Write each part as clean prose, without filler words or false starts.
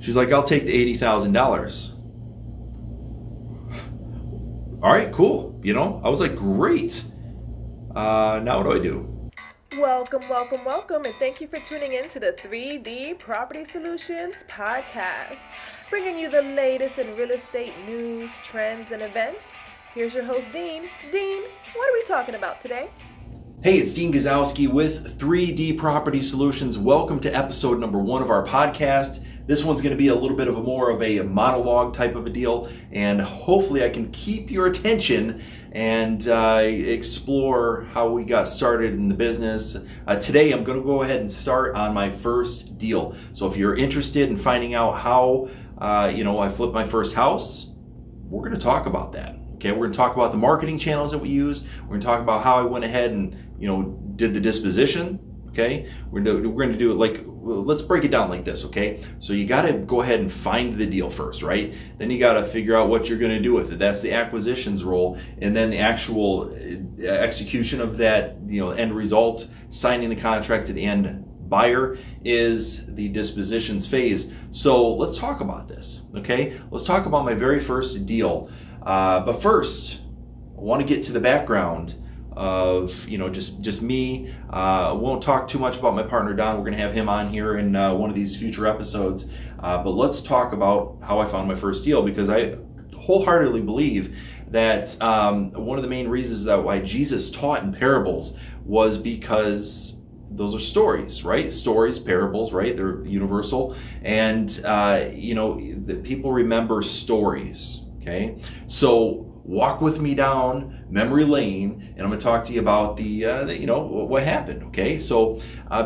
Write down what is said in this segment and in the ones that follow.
She's like, I'll take the $80,000. All right, cool. I was like, great. Now what do I do? Welcome, welcome, welcome, and thank you for tuning in to the 3D Property Solutions podcast, bringing you the latest in real estate news, trends, and events. Here's your host, Dean. Dean, what are we talking about today? Hey, it's Dean Gazowski with 3D Property Solutions. Welcome to episode number 1 of our podcast. This one's going to be a little bit of more of a monologue type of a deal, and hopefully I can keep your attention and explore how we got started in the business. Today I'm going to go ahead and start on my first deal. So if you're interested in finding out how I flipped my first house, we're going to talk about that. Okay, we're going to talk about the marketing channels that we use. We're going to talk about how I went ahead and did the disposition. Okay, we're going to do it like, let's break it down like this. Okay, so you got to go ahead and find the deal first, right? Then you got to figure out what you're going to do with it. That's the acquisitions role, and then the actual execution of that, end result, signing the contract to the end buyer, is the dispositions phase. So let's talk about this. Okay, let's talk about my very first deal. But first, I want to get to the background of just me. Won't talk too much about my partner Don. We're going to have him on here in one of these future episodes. But let's talk about how I found my first deal, because I wholeheartedly believe that one of the main reasons that why Jesus taught in parables was because those are stories, right? Stories, parables, right? They're universal, and that people remember stories. Okay, so walk with me down memory lane, and I'm going to talk to you about the what happened. Okay, so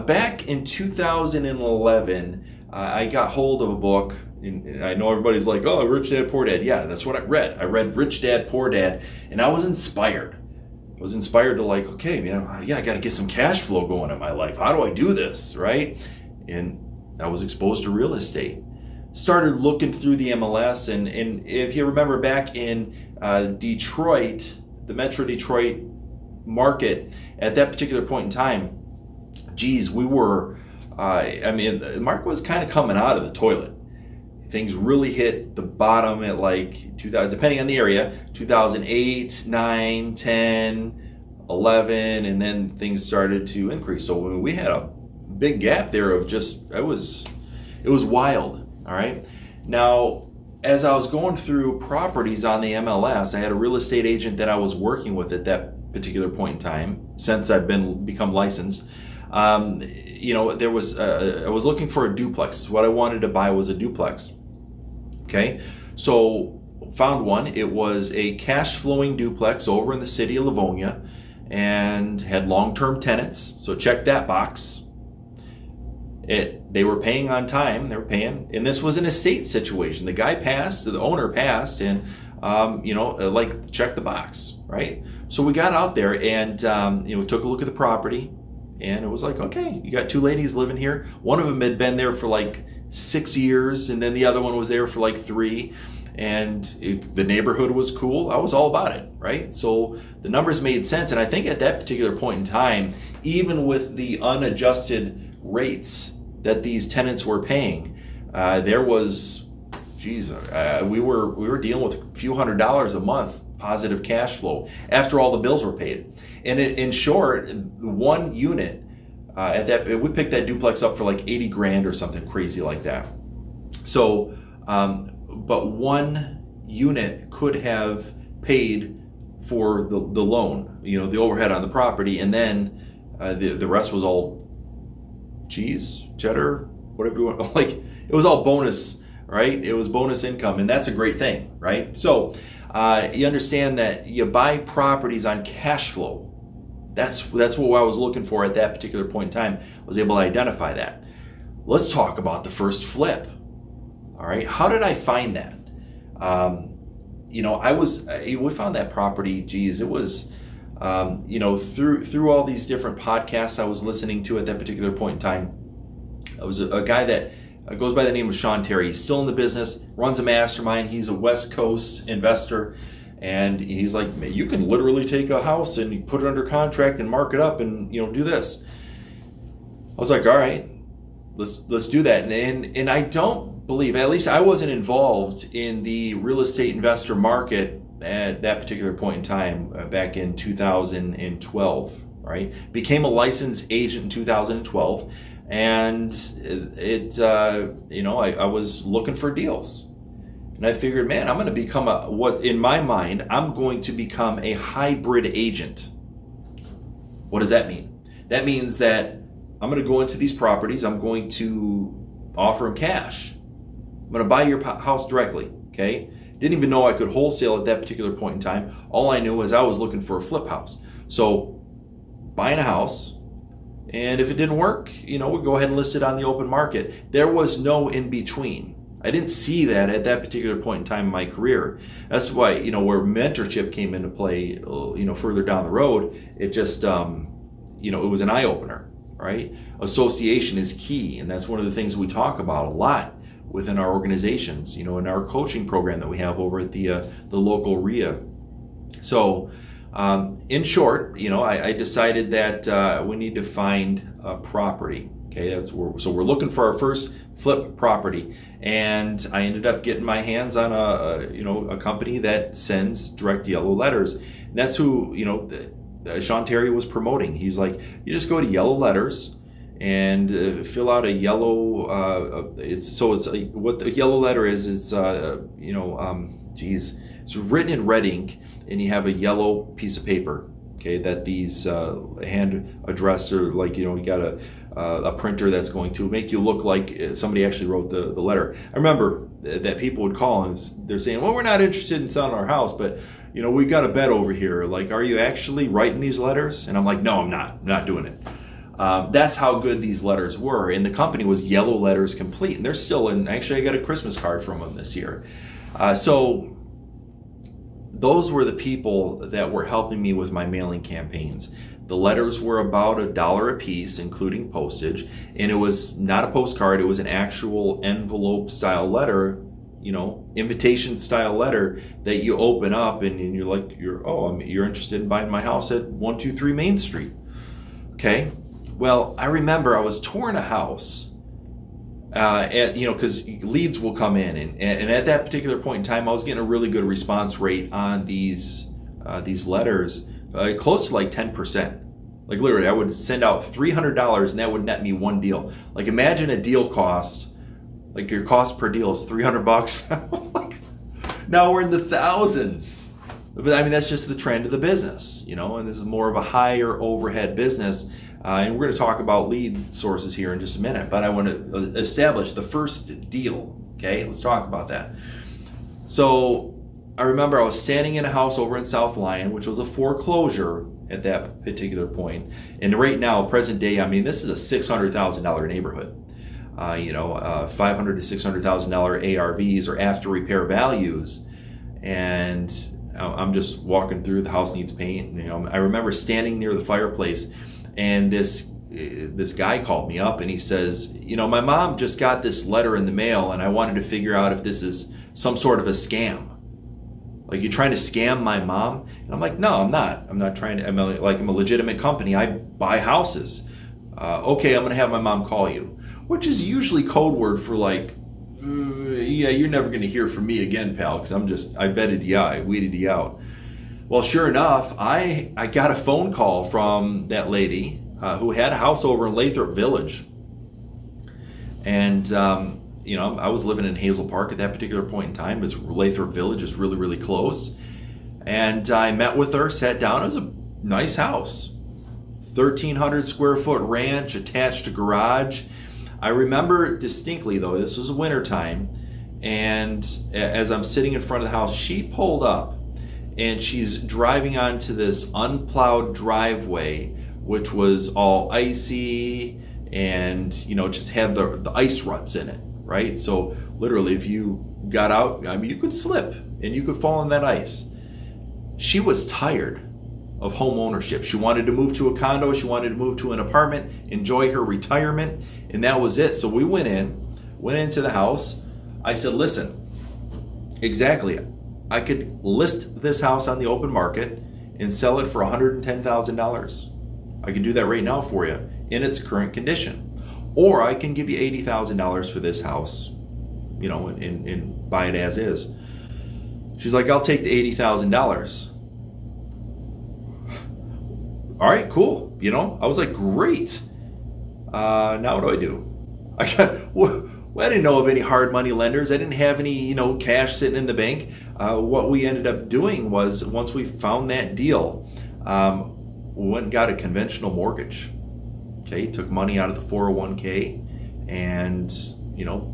back in 2011, I got hold of a book. And I know everybody's like, "Oh, Rich Dad Poor Dad." Yeah, that's what I read. I read Rich Dad Poor Dad, and I was inspired. I was inspired to like, okay, I got to get some cash flow going in my life. How do I do this, right? And I was exposed to real estate. Started looking through the MLS, and if you remember back in Detroit, the Metro Detroit market, at that particular point in time, we were, the market was kind of coming out of the toilet. Things really hit the bottom at like 2000, depending on the area, 2008, 9, 10, 11, and then things started to increase. So we had a big gap there of it was wild. All right. Now, as I was going through properties on the MLS, I had a real estate agent that I was working with at that particular point in time, since I've become licensed. There was I was looking for a duplex. What I wanted to buy was a duplex. Okay, so found one. It was a cash flowing duplex over in the city of Livonia, and had long-term tenants. So check that box. They were paying on time. They were paying, and this was an estate situation. The guy passed, the owner passed, and check the box, right? So we got out there, and we took a look at the property, and it was like, okay, you got 2 ladies living here. One of them had been there for like 6 years, and then the other one was there for like 3. And the neighborhood was cool. I was all about it, right? So the numbers made sense, and I think at that particular point in time, even with the unadjusted rates that these tenants were paying, there was, we were dealing with a few $100s a month positive cash flow after all the bills were paid. And in short, one unit we picked that duplex up for like 80 grand or something crazy like that. So, but one unit could have paid for the loan, the overhead on the property, and then the rest was all cheese, cheddar, whatever you want. Like, it was all bonus, right? It was bonus income, and that's a great thing, right? So you understand that you buy properties on cash flow. That's what I was looking for at that particular point in time. I was able to identify that. Let's talk about the first flip. All right, how did I find that? We found that property. It was through all these different podcasts I was listening to at that particular point in time. I was a guy that goes by the name of Sean Terry. He's still in the business, runs a mastermind. He's a West Coast investor, and he's like, you can literally take a house and you put it under contract and mark it up and do this. I was like, all right, let's do that. And I don't believe, at least I wasn't involved in the real estate investor market at that particular point in time, back in 2012, right? Became a licensed agent in 2012, and I was looking for deals. And I figured, man, I'm going to become in my mind, I'm going to become a hybrid agent. What does that mean? That means that I'm going to go into these properties, I'm going to offer them cash. I'm going to buy your house directly, okay? Didn't even know I could wholesale at that particular point in time. All I knew was I was looking for a flip house. So buying a house, and if it didn't work, we'd go ahead and list it on the open market. There was no in between. I didn't see that at that particular point in time in my career. That's why, where mentorship came into play, further down the road, it just, it was an eye opener, right? Association is key. And that's one of the things we talk about a lot within our organizations, in our coaching program that we have over at the local RIA. So, in short, I decided that we need to find a property. Okay, so we're looking for our first flip property, and I ended up getting my hands on a company that sends direct yellow letters. And that's who Sean Terry was promoting. He's like, you just go to Yellow Letters and fill out a yellow. What the yellow letter is. It's it's written in red ink, and you have a yellow piece of paper. Okay, that these hand addressed, or you got a printer that's going to make you look like somebody actually wrote the letter. I remember that people would call and they're saying, well, we're not interested in selling our house, but we got a bet over here. Like, are you actually writing these letters? And I'm like, no, I'm not doing it. That's how good these letters were. And the company was Yellow Letters Complete. And they're still in. Actually, I got a Christmas card from them this year. So those were the people that were helping me with my mailing campaigns. The letters were about $1 a piece, including postage. And it was not a postcard. It was an actual envelope style letter, invitation style letter that you open up and you're like, you're interested in buying my house at 123 Main Street. Okay. Well, I remember I was touring a house, because leads will come in, and at that particular point in time, I was getting a really good response rate on these letters, close to like 10%. Like literally, I would send out $300, and that would net me one deal. Like imagine a deal cost, like your cost per deal is $300. Now we're in the thousands. But I mean, that's just the trend of the business, and this is more of a higher overhead business. And we're going to talk about lead sources here in just a minute, but I want to establish the first deal. Okay, let's talk about that. So I remember I was standing in a house over in South Lyon, which was a foreclosure at that particular point. And right now, present day, I mean, this is a $600,000 neighborhood. $500,000 to $600,000 ARVs or after repair values. And I'm just walking through, the house needs paint. I remember standing near the fireplace, and this guy called me up and he says, my mom just got this letter in the mail and I wanted to figure out if this is some sort of a scam. Like, you're trying to scam my mom? And I'm like, no, I'm not. I'm not trying to. I'm a legitimate company. I buy houses. Okay, I'm going to have my mom call you. Which is usually code word for like, yeah, you're never going to hear from me again, pal, because I vetted you out. I weeded you out. Well, sure enough, I got a phone call from that lady who had a house over in Lathrop Village. And, I was living in Hazel Park at that particular point in time. It's Lathrop Village is really, really close. And I met with her, sat down. It was a nice house. 1,300 square foot ranch, attached garage. I remember distinctly, though, this was wintertime. And as I'm sitting in front of the house, she pulled up. And she's driving onto this unplowed driveway, which was all icy and, just had the ice ruts in it, right? So literally, if you got out, I mean, you could slip and you could fall in that ice. She was tired of home ownership. She wanted to move to a condo. She wanted to move to an apartment, enjoy her retirement, and that was it. So we went into the house. I said, listen, exactly. I could list this house on the open market and sell it for $110,000. I can do that right now for you in its current condition. Or I can give you $80,000 for this house and buy it as is. She's like, I'll take the $80,000. All right, cool. I was like, great. Now what do I do? I didn't know of any hard money lenders. I didn't have any, cash sitting in the bank. What we ended up doing was, once we found that deal, we went and got a conventional mortgage. Okay, took money out of the 401k and,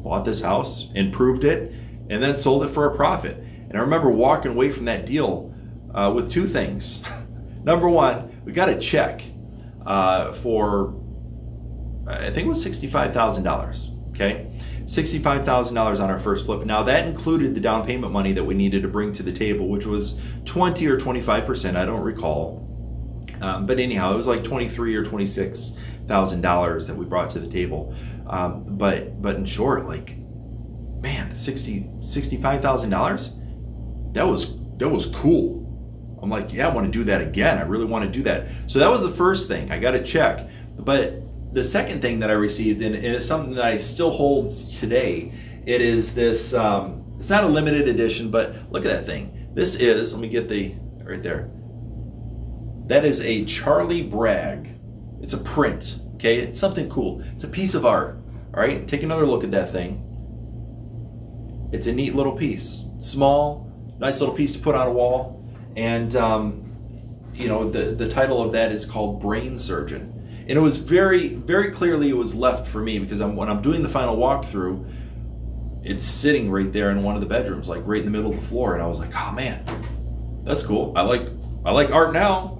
bought this house, improved it, and then sold it for a profit. And I remember walking away from that deal with two things. Number one, we got a check for, I think it was $65,000. Okay, $65,000 on our first flip. Now that included the down payment money that we needed to bring to the table, which was 20 or 25%. I don't recall. But anyhow, it was like $23,000 or $26,000 that we brought to the table. But in short, man, $65,000. That was cool. I'm like, yeah, I want to do that again. I really want to do that. So that was the first thing. I got a check. But the second thing that I received, and it's something that I still hold today, it is this, it's not a limited edition, but look at that thing. This is, let me get right there. That is a Charlie Bragg. It's a print, okay? It's something cool. It's a piece of art, all right? Take another look at that thing. It's a neat little piece. Small, nice little piece to put on a wall. And, the title of that is called Brain Surgeon. And it was very, very clearly it was left for me, because when I'm doing the final walkthrough, it's sitting right there in one of the bedrooms, like right in the middle of the floor. And I was like, oh man, that's cool. I like art now.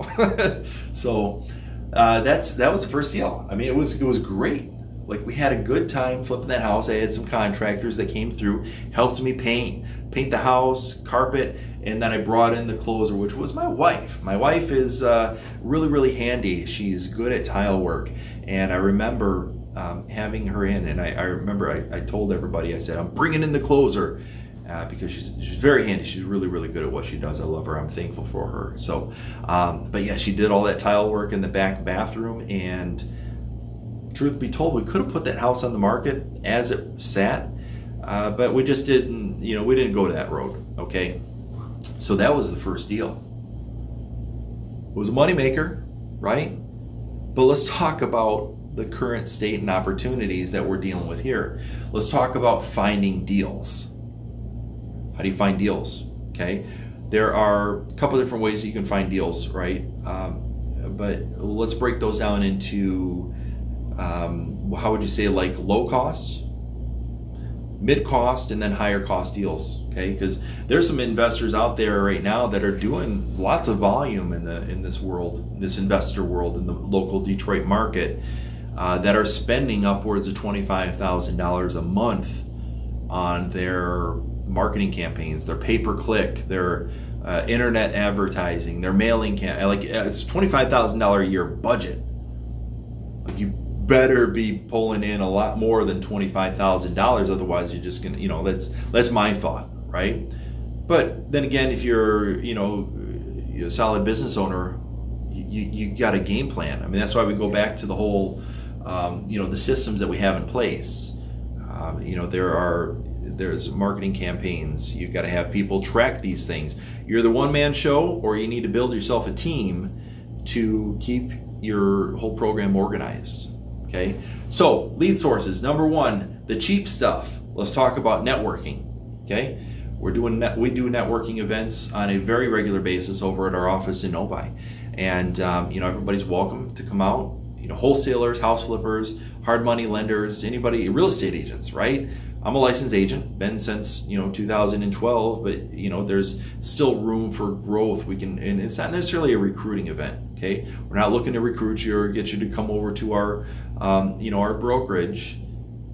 So that was the first deal. I mean, it was great. Like, we had a good time flipping that house. I had some contractors that came through, helped me paint the house, carpet, and then I brought in the closer, which was my wife. My wife is really, really handy. She's good at tile work. And I remember having her in, and I remember I told everybody, I said, I'm bringing in the closer, because she's very handy. She's really, really good at what she does. I love her. I'm thankful for her. So, but yeah, she did all that tile work in the back bathroom, and truth be told, we could have put that house on the market as it sat, but we just didn't, we didn't go to that road, okay? So that was the first deal. It was a moneymaker, right? But let's talk about the current state and opportunities that we're dealing with here. Let's talk about finding deals. How do you find deals? Okay, there are a couple different ways that you can find deals, right? But let's break those down into, how would you say, like low cost, mid cost, and then higher cost deals. Okay, because there's some investors out there right now that are doing lots of volume in this world, this investor world, in the local Detroit market, that are spending upwards of $25,000 a month on their marketing campaigns, their pay-per-click, their internet advertising, their mailing it's $25,000 a year budget. Like, you better be pulling in a lot more than $25,000, otherwise you're just gonna, that's my thought, right? But then again, if you're a solid business owner, you got a game plan. I mean, that's why we go back to the whole the systems that we have in place. There's marketing campaigns. You've got to have people track these things. You're the one-man show, or you need to build yourself a team to keep your whole program organized. Okay, so lead sources. Number one, the cheap stuff. Let's talk about networking. Okay, we do networking events on a very regular basis over at our office in Novi, and everybody's welcome to come out. Wholesalers, house flippers, hard money lenders, anybody, real estate agents, right? I'm a licensed agent, been since 2012, but there's still room for growth. And it's not necessarily a recruiting event. Okay, we're not looking to recruit you or get you to come over to our our brokerage.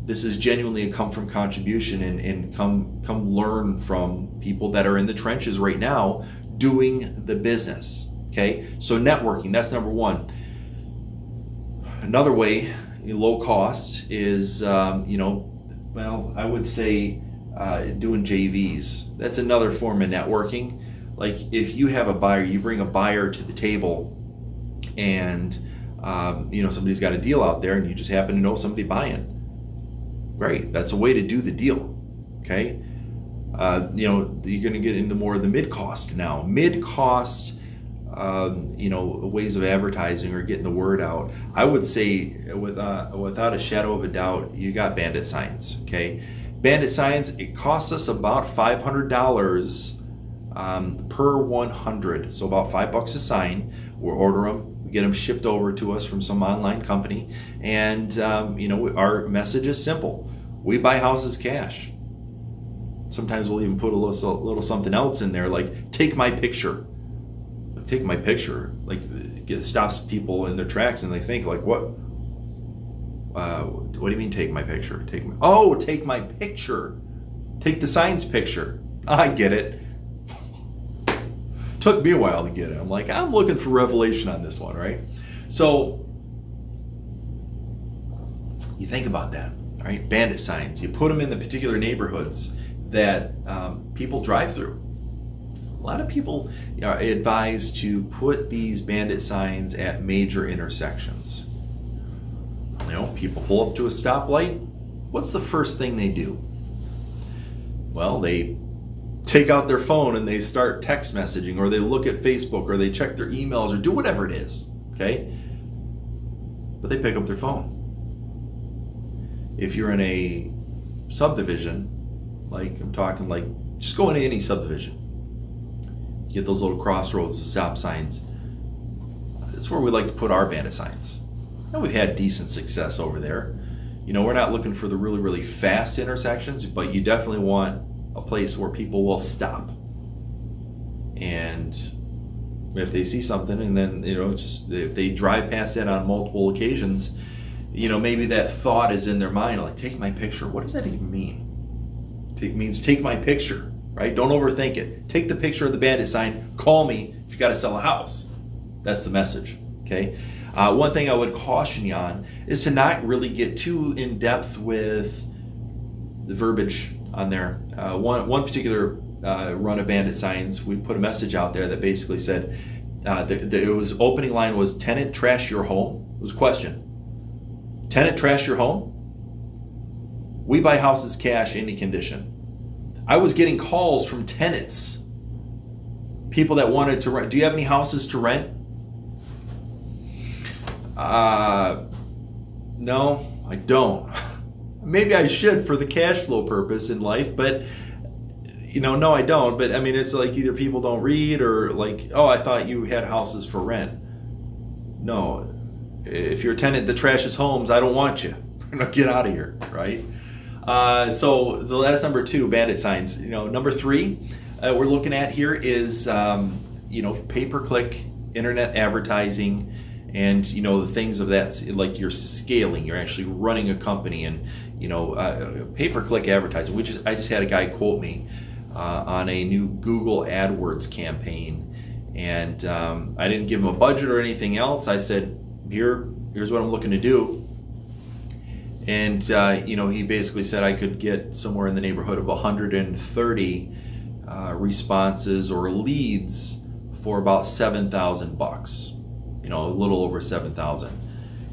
This is genuinely a come from contribution, and come learn from people that are in the trenches right now doing the business. Okay, so networking, that's number one. Another way, low cost, is I would say doing JVs. That's another form of networking. Like, if you have a buyer, you bring a buyer to the table, and somebody's got a deal out there, and you just happen to know somebody buying. Great, that's a way to do the deal. okay? You're going to get into more of the mid-cost now. Mid-cost, ways of advertising or getting the word out. I would say, without a shadow of a doubt, you got bandit signs, okay? Bandit signs, it costs us about $500 per 100, so about $5 a sign. We'll order them, we get them shipped over to us from some online company, and our message is simple: we buy houses cash. Sometimes we'll even put a little something else in there, like "take my picture." Take my picture, like it stops people in their tracks, and they think like, what? What do you mean take my picture? Take my picture. Take the sign's picture. I get it. Took me a while to get it. I'm like, I'm looking for revelation on this one, right? So you think about that, right? Bandit signs. You put them in the particular neighborhoods that people drive through. A lot of people are advised to put these bandit signs at major intersections. People pull up to a stoplight. What's the first thing they do? Well, they take out their phone and they start text messaging, or they look at Facebook, or they check their emails, or do whatever it is, okay? But they pick up their phone. If you're in a subdivision, like I'm talking like, just go into any subdivision. You get those little crossroads, the stop signs. That's where we like to put our bandit signs. And we've had decent success over there. We're not looking for the really, really fast intersections, but you definitely want a place where people will stop. And if they see something, and then, just if they drive past that on multiple occasions, maybe that thought is in their mind, like, take my picture. What does that even mean? It means take my picture. Right? Don't overthink it. Take the picture of the bandit sign. Call me if you got to sell a house. That's the message. Okay. One thing I would caution you on is to not really get too in depth with the verbiage on there. One particular run of bandit signs, we put a message out there that basically said it was opening line was tenant trash your home. It was a question. Tenant trash your home? We buy houses cash, any condition. I was getting calls from tenants, people that wanted to rent. Do you have any houses to rent? No, I don't. Maybe I should for the cash flow purpose in life, but no, I don't. But I mean, it's like either people don't read, or like, oh, I thought you had houses for rent. No, if you're a tenant that trashes homes, I don't want you. Get out of here, right? So that's number 2, bandit signs. Number 3 we're looking at here is pay-per-click internet advertising, and the things of that, like you're scaling, you're actually running a company, and pay-per-click advertising. I just had a guy quote me on a new Google AdWords campaign, and I didn't give him a budget or anything else. I said, here's what I'm looking to do. And, he basically said I could get somewhere in the neighborhood of 130 responses or leads for about $7,000, a little over 7,000.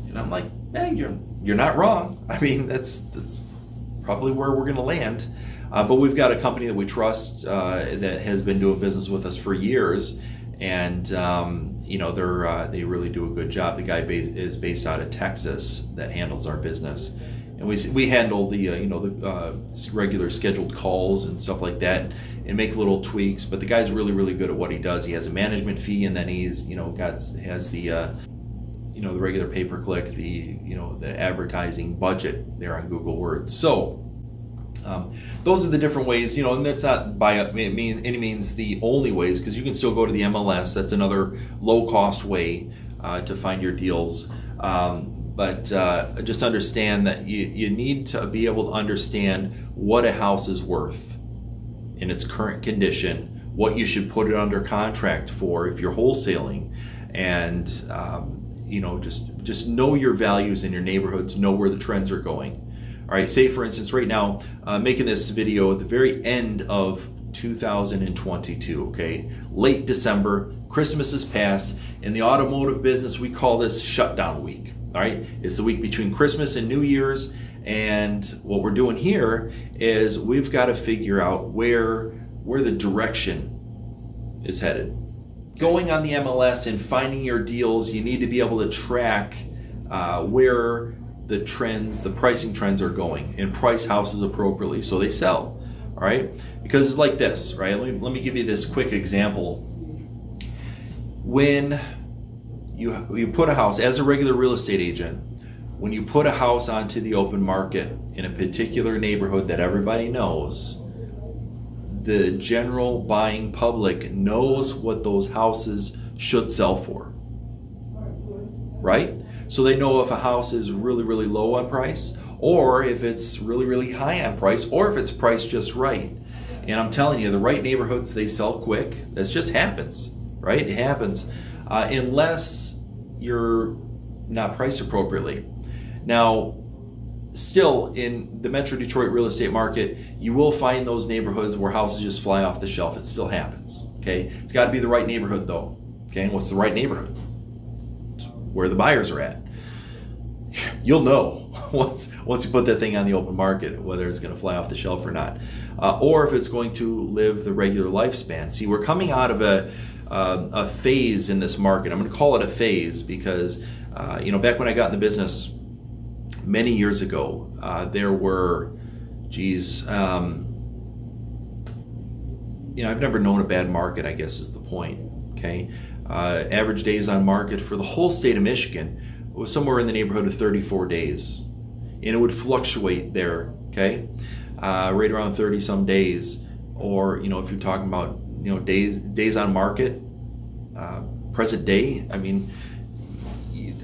And I'm like, you're not wrong. I mean, that's probably where we're going to land. But we've got a company that we trust that has been doing business with us for years. And, they really do a good job. The guy is based out of Texas that handles our business. And we handle the regular scheduled calls and stuff like that, and make little tweaks. But the guy's really, really good at what he does. He has a management fee, and then has the the regular pay-per-click, the advertising budget there on Google Words. So those are the different ways, and that's not by any means the only ways, because you can still go to the MLS. That's another low-cost way to find your deals. But just understand that you need to be able to understand what a house is worth in its current condition, what you should put it under contract for if you're wholesaling, and just know your values in your neighborhoods, know where the trends are going. All right, say for instance, right now, making this video at the very end of 2022, okay? Late December, Christmas is past. In the automotive business, we call this shutdown week, all right? It's the week between Christmas and New Year's, And what we're doing here is we've got to figure out where the direction is headed. Going on the MLS and finding your deals, you need to be able to track where the pricing trends are going, and price houses appropriately so they sell. All right, because it's like this, right? Let me give you this quick example. When you put a house, as a regular real estate agent, when you put a house onto the open market in a particular neighborhood that everybody knows, the general buying public knows what those houses should sell for, right? So they know if a house is really, really low on price, or if it's really, really high on price, or if it's priced just right. And I'm telling you, the right neighborhoods, they sell quick. That just happens, right? It happens, unless you're not priced appropriately. Now, still in the Metro Detroit real estate market, you will find those neighborhoods where houses just fly off the shelf. It still happens, okay? It's got to be the right neighborhood though, okay? And what's the right neighborhood? It's where the buyers are at. You'll know once you put that thing on the open market whether it's going to fly off the shelf or not, or if it's going to live the regular lifespan. See, we're coming out of a phase in this market. I'm going to call it a phase because back when I got in the business many years ago, there were, I've never known a bad market, I guess is the point, okay? Average days on market for the whole state of Michigan was somewhere in the neighborhood of 34 days. And it would fluctuate there, okay? Right around 30 some days. Or, if you're talking about, days on market, present day, I mean,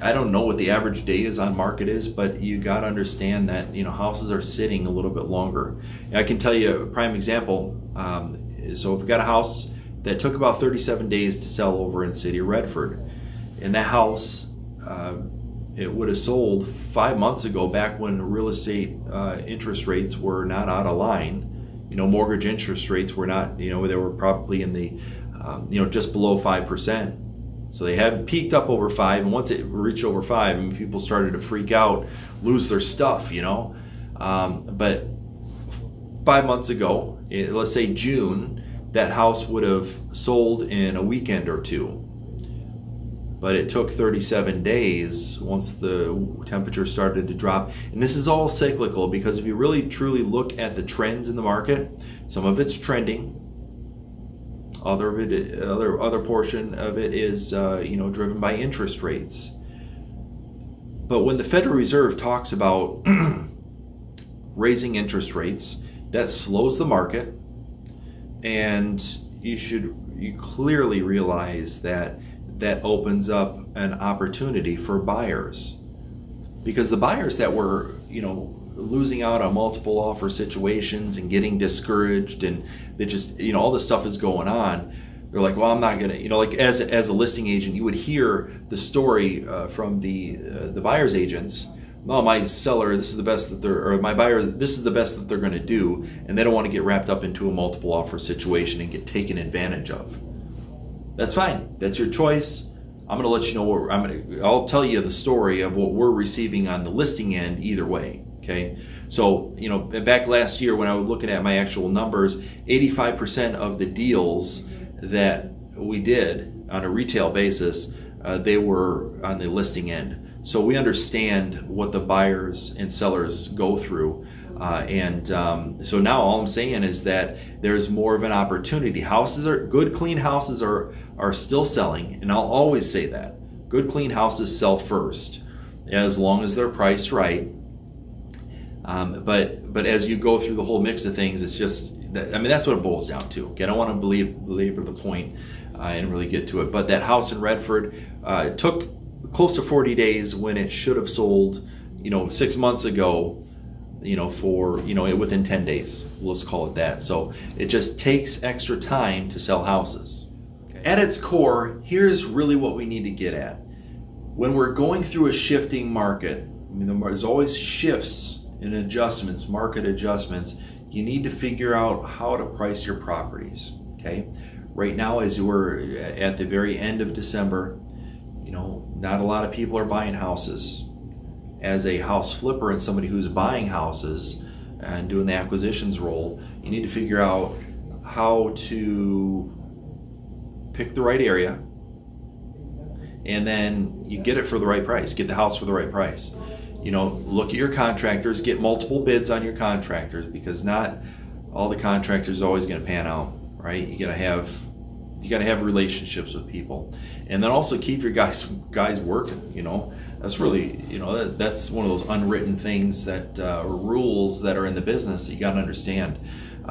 I don't know what the average day is on market is, but you got to understand that houses are sitting a little bit longer. And I can tell you a prime example. So we've got a house that took about 37 days to sell over in the city of Redford, and that house it would have sold 5 months ago, back when real estate interest rates were not out of line. Mortgage interest rates were not. They were probably in the just below 5%. So they hadn't peaked up over 5, and once it reached over 5, I mean, people started to freak out, lose their stuff, But 5 months ago, let's say June, that house would have sold in a weekend or two. But it took 37 days once the temperature started to drop. And this is all cyclical, because if you really truly look at the trends in the market, some of it's trending. Other portion of it is driven by interest rates. But when the Federal Reserve talks about raising interest rates, that slows the market, and you clearly realize that opens up an opportunity for buyers, because the buyers that were losing out on multiple offer situations and getting discouraged, and they just all this stuff is going on, they're like, well, I'm not gonna like as a listing agent, you would hear the story from the buyer's agents. No, my seller, this is the best that they're, or my buyer, this is the best that they're going to do, and they don't want to get wrapped up into a multiple offer situation and get taken advantage of. That's fine. That's your choice. I'm going to let you know I'll tell you the story of what we're receiving on the listing end either way. Okay. So, back last year when I was looking at my actual numbers, 85% of the deals that we did on a retail basis, they were on the listing end. So we understand what the buyers and sellers go through. So now all I'm saying is that there's more of an opportunity. Good, clean houses are still selling, and I'll always say that. Good, clean houses sell first, as long as they're priced right. But as you go through the whole mix of things, it's just, that's what it boils down to. Okay, I don't want to belabor the point and really get to it. But that house in Redford, it took close to 40 days when it should have sold, 6 months ago, within 10 days. Let's call it that. So it just takes extra time to sell houses. Okay. At its core, here's really what we need to get at. When we're going through a shifting market, there's always shifts and adjustments, market adjustments. You need to figure out how to price your properties. Okay. Right now, as we're at the very end of December, not a lot of people are buying houses. as a house flipper and somebody who's buying houses and doing the acquisitions role, you need to figure out how to pick the right area, and then you get it for the right price, get the house for the right price. Look at your contractors, get multiple bids on your contractors, because not all the contractors are always going to pan out, right? You got to have relationships with people, and then also keep your guys working. That's really, that's one of those unwritten things that rules that are in the business that you got to understand.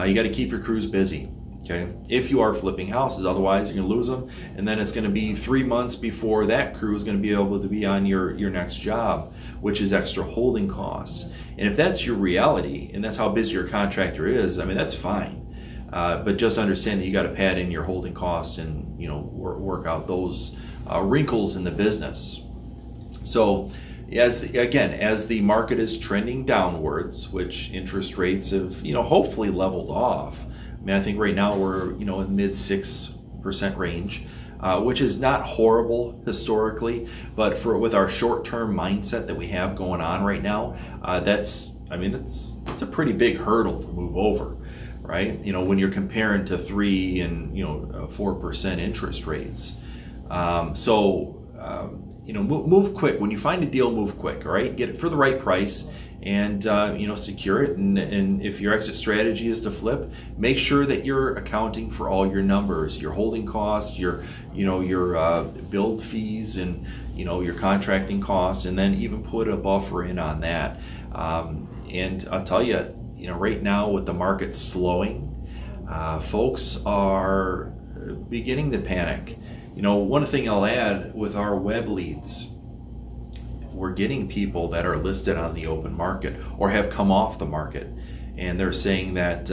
You got to keep your crews busy. Okay, if you are flipping houses, otherwise you're going to lose them, and then it's going to be 3 months before that crew is going to be able to be on your next job, which is extra holding costs. And if that's your reality and that's how busy your contractor is, that's fine. But just understand that you got to pad in your holding costs and work out those wrinkles in the business. So as the market is trending downwards, which interest rates have hopefully leveled off. I think right now we're in mid 6% range, which is not horrible historically, but with our short-term mindset that we have going on right now, it's a pretty big hurdle to move over, right? When you're comparing to 3 and 4% interest rates. Move quick. When you find a deal, move quick. All right, get it for the right price. And secure it, and if your exit strategy is to flip, make sure that you're accounting for all your numbers, your holding costs, your build fees, and your contracting costs, and then even put a buffer in on that. And I'll tell you, right now with the market slowing, folks are beginning to panic. One thing I'll add with our web leads, we're getting people that are listed on the open market or have come off the market, and they're saying that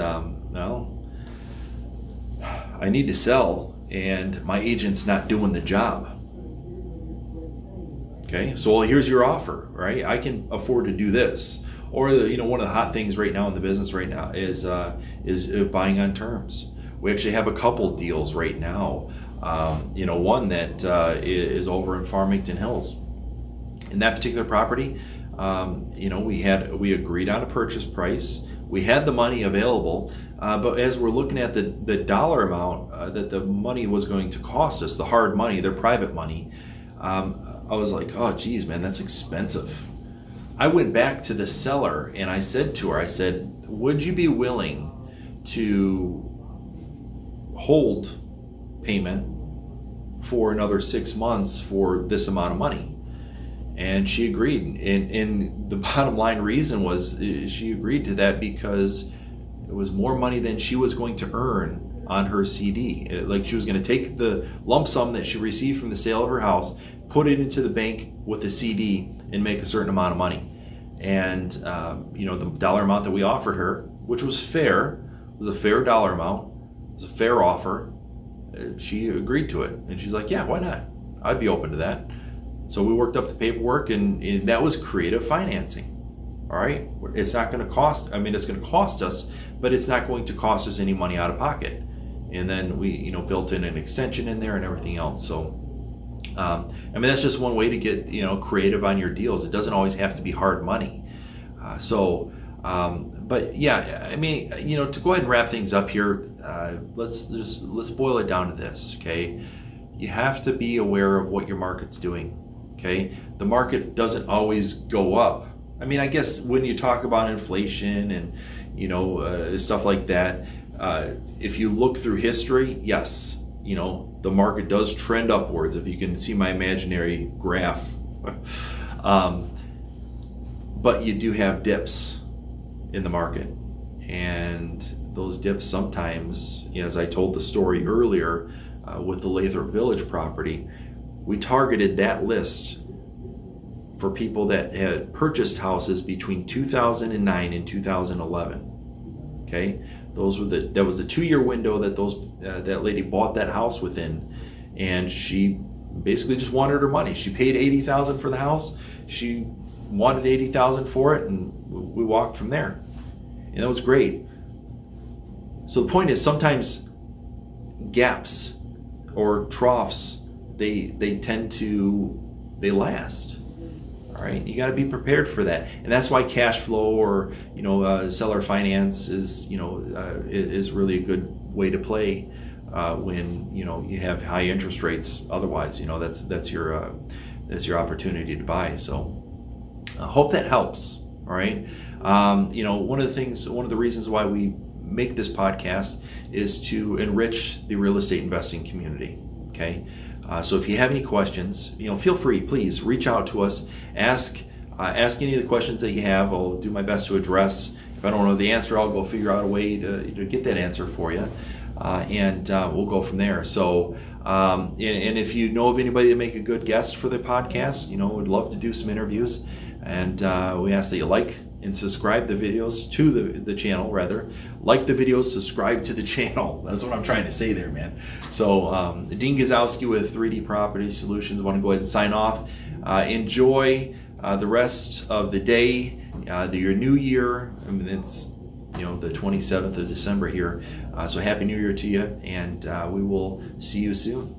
I need to sell and my agent's not doing the job. Okay, so here's your offer, right? I can afford to do this. Or one of the hot things right now in the business right now is buying on terms. We actually have a couple deals right now. One that is over in Farmington Hills. In that particular property, we agreed on a purchase price. We had the money available, but as we're looking at the dollar amount that the money was going to cost us, the hard money, their private money, I was like, oh geez, man, that's expensive. I went back to the seller and I said to her, would you be willing to hold payment for another 6 months for this amount of money? And she agreed, and the bottom line reason was she agreed to that because it was more money than she was going to earn on her CD. Like, she was going to take the lump sum that she received from the sale of her house, put it into the bank with a CD, and make a certain amount of money. And the dollar amount that we offered her, which was fair, was a fair dollar amount, it was a fair offer. She agreed to it, and she's like, yeah, why not? I'd be open to that. So we worked up the paperwork, and that was creative financing. All right, it's not going to cost. It's going to cost us, but it's not going to cost us any money out of pocket. And then we, built in an extension in there and everything else. So, that's just one way to get creative on your deals. It doesn't always have to be hard money. But yeah, to go ahead and wrap things up here, let's boil it down to this. Okay, you have to be aware of what your market's doing. Okay, the market doesn't always go up. I guess when you talk about inflation and stuff like that, if you look through history, yes, the market does trend upwards. If you can see my imaginary graph, but you do have dips in the market, and those dips sometimes, as I told the story earlier with the Lathrop Village property. We targeted that list for people that had purchased houses between 2009 and 2011. Okay, that was the 2-year window that that lady bought that house within, and she basically just wanted her money. She paid $80,000 for the house. She wanted $80,000 for it, and we walked from there, and that was great. So the point is, sometimes gaps or troughs, they last. All All right, you got to be prepared for that, and that's why cash flow or seller finance is is really a good way to play when you have high interest rates. Otherwise, that's your opportunity to buy. So I hope that helps. All right, one of the reasons why we make this podcast is to enrich the real estate investing community. Okay. So if you have any questions, feel free, please reach out to us. Ask any of the questions that you have. I'll do my best to address. If I don't know the answer, I'll go figure out a way to get that answer for you, and we'll go from there. So, and if you know of anybody that make a good guest for the podcast, we'd love to do some interviews. And we ask that you like and subscribe the videos to the channel, rather. Like the videos, subscribe to the channel. That's what I'm trying to say there, man. So Dean Gazowski with 3D Property Solutions. Want to go ahead and sign off. Enjoy the rest of the day, your new year. I mean, it's the 27th of December here. So Happy New Year to you, and we will see you soon.